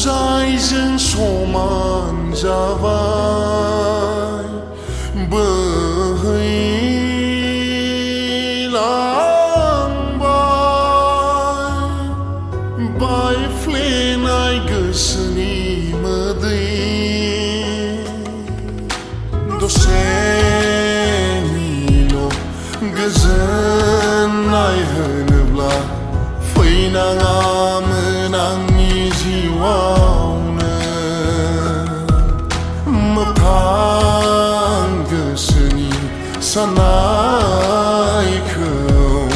dài dân số man ra vai bờ hơi lang bay phê nai gơ sani mơ đi do se ni lo gơ dân nai hơn bla phê na ngam nang jiwauna mapang geseni sanai kau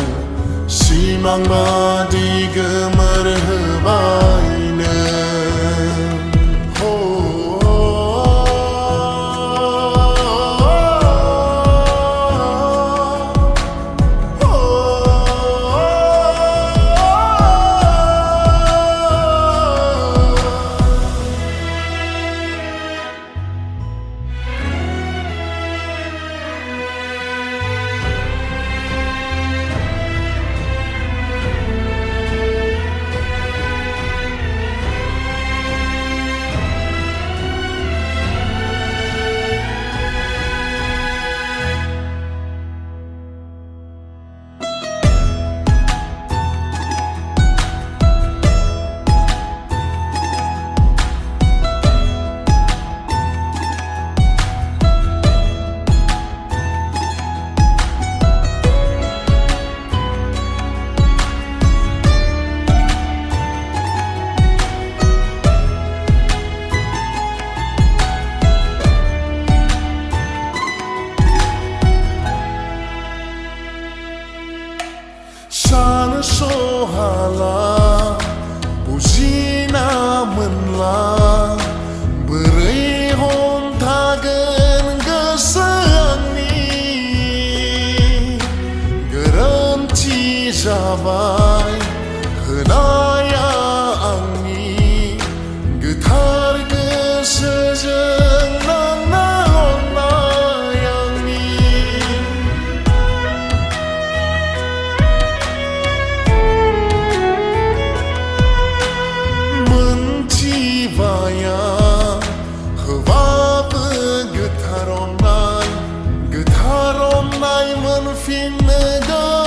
simang badi gemar hebaina sana sohala buzina menla beri hon tagen gesani garanti zawai henaya angni getar gesejeng nana onayangni vaya hava getaronai menfin nega